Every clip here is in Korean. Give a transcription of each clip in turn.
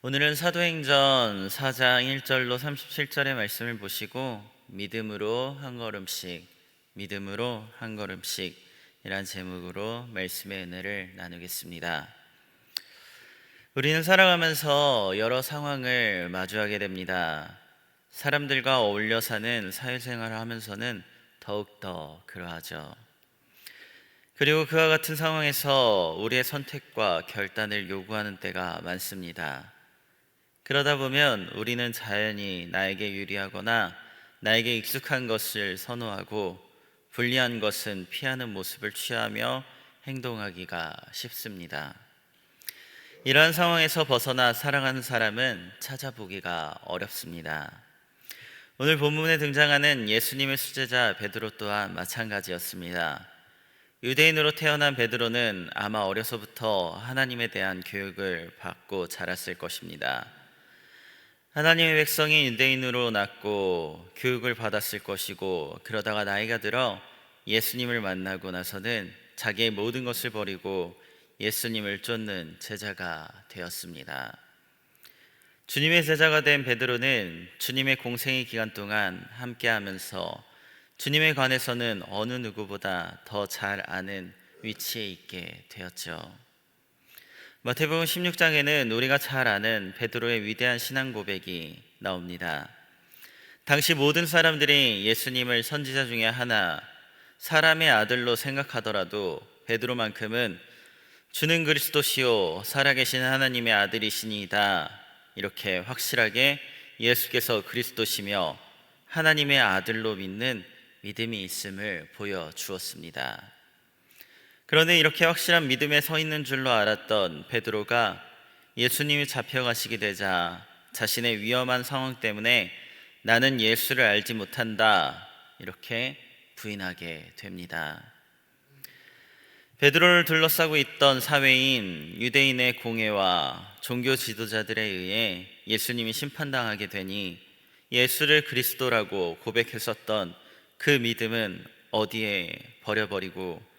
오늘은 사도행전 4장 1절로 37절의 말씀을 보시고 믿음으로 한 걸음씩, 믿음으로 한 걸음씩 이란 제목으로 말씀의 은혜를 나누겠습니다. 우리는 살아가면서 여러 상황을 마주하게 됩니다. 사람들과 어울려 사는 사회생활을 하면서는 더욱더 그러하죠. 그리고 그와 같은 상황에서 우리의 선택과 결단을 요구하는 때가 많습니다. 그러다 보면 우리는 자연히 나에게 유리하거나 나에게 익숙한 것을 선호하고 불리한 것은 피하는 모습을 취하며 행동하기가 쉽습니다. 이러한 상황에서 벗어나 살아가는 사람은 찾아보기가 어렵습니다. 오늘 본문에 등장하는 예수님의 수제자 베드로 또한 마찬가지였습니다. 유대인으로 태어난 베드로는 아마 어려서부터 하나님에 대한 교육을 받고 자랐을 것입니다. 하나님의 백성이 유대인으로 낳고 교육을 받았을 것이고, 그러다가 나이가 들어 예수님을 만나고 나서는 자기의 모든 것을 버리고 예수님을 쫓는 제자가 되었습니다. 주님의 제자가 된 베드로는 주님의 공생의 기간 동안 함께하면서 주님에 관해서는 어느 누구보다 더 잘 아는 위치에 있게 되었죠. 마태복음 16장에는 우리가 잘 아는 베드로의 위대한 신앙 고백이 나옵니다. 당시 모든 사람들이 예수님을 선지자 중에 하나, 사람의 아들로 생각하더라도 베드로만큼은 주는 그리스도시요 살아계신 하나님의 아들이시니이다, 이렇게 확실하게 예수께서 그리스도시며 하나님의 아들로 믿는 믿음이 있음을 보여주었습니다. 그런데 이렇게 확실한 믿음에 서 있는 줄로 알았던 베드로가 예수님이 잡혀가시게 되자 자신의 위험한 상황 때문에 나는 예수를 알지 못한다, 이렇게 부인하게 됩니다. 베드로를 둘러싸고 있던 사회인 유대인의 공회와 종교 지도자들에 의해 예수님이 심판당하게 되니 예수를 그리스도라고 고백했었던 그 믿음은 어디에 버려버리고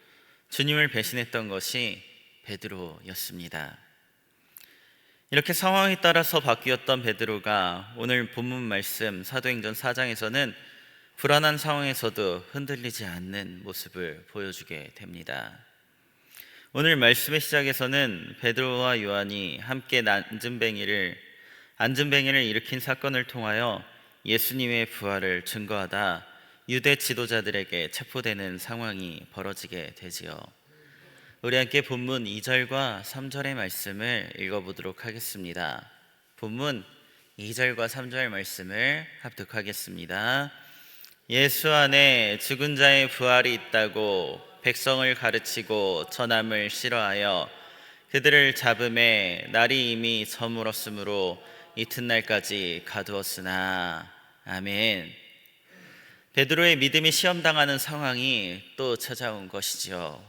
주님을 배신했던 것이 베드로였습니다. 이렇게 상황에 따라서 바뀌었던 베드로가 오늘 본문 말씀 사도행전 4장에서는 불안한 상황에서도 흔들리지 않는 모습을 보여주게 됩니다. 오늘 말씀의 시작에서는 베드로와 요한이 함께 안전뱅이를 일으킨 사건을 통하여 예수님의 부활을 증거하다 유대 지도자들에게 체포되는 상황이 벌어지게 되지요. 우리 함께 본문 2절과 3절의 말씀을 읽어보도록 하겠습니다. 본문 2절과 3절 말씀을 합독하겠습니다. 예수 안에 죽은 자의 부활이 있다고 백성을 가르치고 전함을 싫어하여 그들을 잡음에 날이 이미 저물었으므로 이튿날까지 가두었으나. 아멘. 베드로의 믿음이 시험당하는 상황이 또 찾아온 것이죠.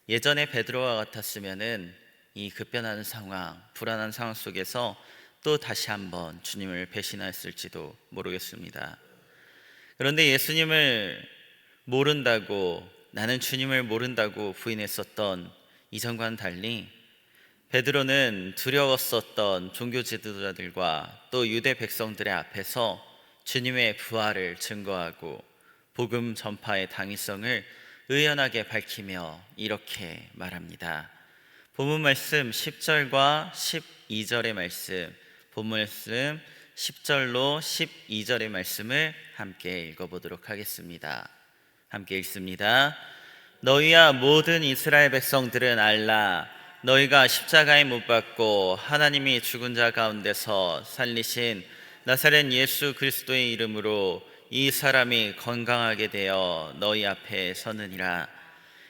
예전에 베드로와 같았으면은 이 급변하는 상황, 불안한 상황 속에서 또 다시 한번 주님을 배신했을지도 모르겠습니다. 그런데 예수님을 모른다고, 나는 주님을 모른다고 부인했었던 이전과는 달리 베드로는 두려웠었던 종교 지도자들과 또 유대 백성들의 앞에서 주님의 부활을 증거하고 복음 전파의 당위성을 의연하게 밝히며 이렇게 말합니다. 본문 말씀 10절과 12절의 말씀, 본문 말씀 10절로 12절의 말씀을 함께 읽어보도록 하겠습니다. 함께 읽습니다. 너희야 모든 이스라엘 백성들은 알라. 너희가 십자가에 못 박고 하나님이 죽은 자 가운데서 살리신 나사렛 예수 그리스도의 이름으로 이 사람이 건강하게 되어 너희 앞에 서느니라.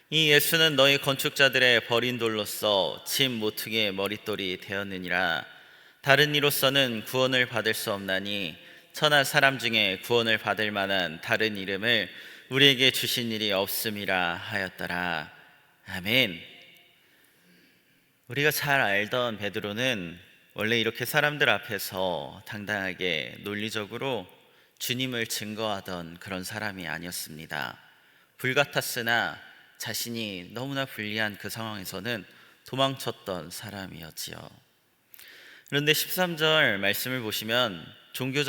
이 예수는 너희 건축자들의 버린 돌로서 집 모퉁이의 머릿돌이 되었느니라. 다른 이로서는 구원을 받을 수 없나니 천하 사람 중에 구원을 받을 만한 다른 이름을 우리에게 주신 일이 없음이라 하였더라. 아멘. 우리가 잘 알던 베드로는 원래 이렇게 사람들 앞에서 당당하게 논리적으로 주님을 증거하던 그런 사람이 아니었습니다. 불같았으나 자신이 너무나 불리한 그 상황에서는 도망쳤던 사람이었지요. 그런데 13절 말씀을 보시면 종교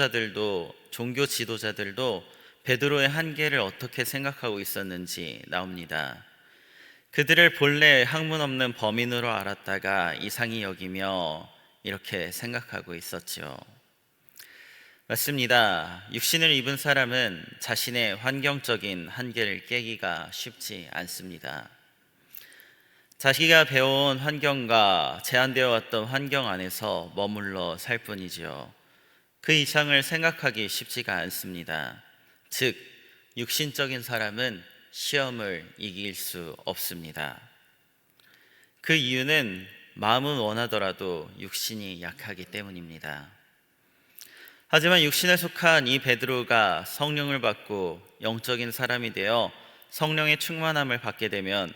지도자들도 베드로의 한계를 어떻게 생각하고 있었는지 나옵니다. 그들을 본래 학문 없는 범인으로 알았다가 이상히 여기며 이렇게 생각하고 있었죠. 맞습니다. 육신을 입은 사람은 자신의 환경적인 한계를 깨기가 쉽지 않습니다. 자기가 배워온 환경과 제한되어 왔던 환경 안에서 머물러 살 뿐이지요. 그 이상을 생각하기 쉽지가 않습니다. 즉, 육신적인 사람은 시험을 이길 수 없습니다. 그 이유는 마음은 원하더라도 육신이 약하기 때문입니다. 하지만 육신에 속한 이 베드로가 성령을 받고 영적인 사람이 되어 성령의 충만함을 받게 되면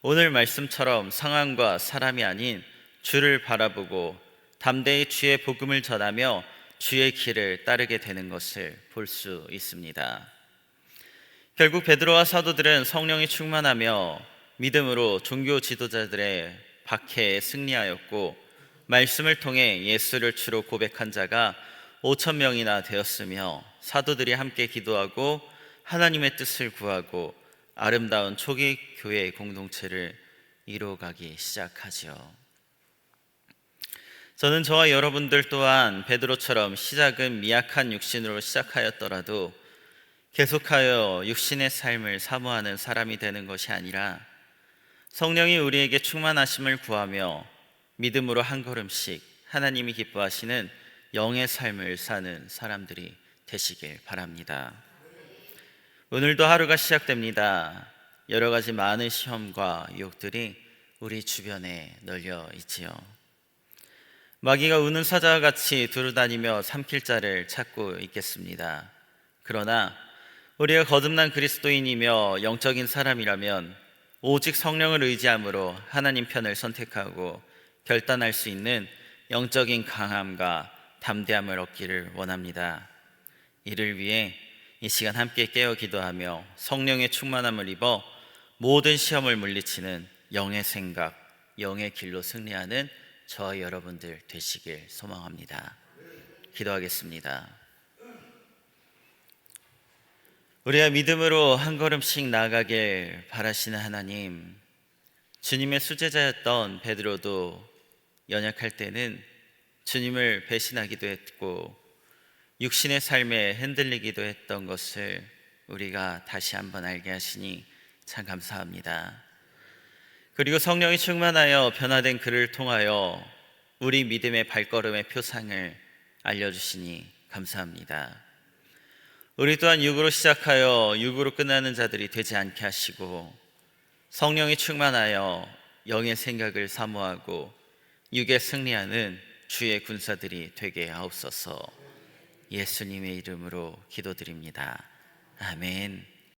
오늘 말씀처럼 상황과 사람이 아닌 주를 바라보고 담대히 주의 복음을 전하며 주의 길을 따르게 되는 것을 볼 수 있습니다. 결국 베드로와 사도들은 성령이 충만하며 믿음으로 종교 지도자들의 박해에 승리하였고 말씀을 통해 예수를 주로 고백한 자가 5천 명이나 되었으며 사도들이 함께 기도하고 하나님의 뜻을 구하고 아름다운 초기 교회 공동체를 이루어가기 시작하죠. 저는 저와 여러분들 또한 베드로처럼 시작은 미약한 육신으로 시작하였더라도 계속하여 육신의 삶을 사모하는 사람이 되는 것이 아니라 성령이 우리에게 충만하심을 구하며 믿음으로 한 걸음씩 하나님이 기뻐하시는 영의 삶을 사는 사람들이 되시길 바랍니다. 오늘도 하루가 시작됩니다. 여러 가지 많은 시험과 유혹들이 우리 주변에 널려 있지요. 마귀가 우는 사자와 같이 두루다니며 삼킬 자를 찾고 있겠습니다. 그러나 우리가 거듭난 그리스도인이며 영적인 사람이라면 오직 성령을 의지함으로 하나님 편을 선택하고 결단할 수 있는 영적인 강함과 담대함을 얻기를 원합니다. 이를 위해 이 시간 함께 깨어 기도하며 성령의 충만함을 입어 모든 시험을 물리치는 영의 생각, 영의 길로 승리하는 저와 여러분들 되시길 소망합니다. 기도하겠습니다. 우리가 믿음으로 한 걸음씩 나아가길 바라시는 하나님, 주님의 수제자였던 베드로도 연약할 때는 주님을 배신하기도 했고 육신의 삶에 흔들리기도 했던 것을 우리가 다시 한번 알게 하시니 참 감사합니다. 그리고 성령이 충만하여 변화된 그를 통하여 우리 믿음의 발걸음의 표상을 알려주시니 감사합니다. 우리 또한 육으로 시작하여 육으로 끝나는 자들이 되지 않게 하시고 성령이 충만하여 영의 생각을 사모하고 육에 승리하는 주의 군사들이 되게 하옵소서. 예수님의 이름으로 기도드립니다. 아멘.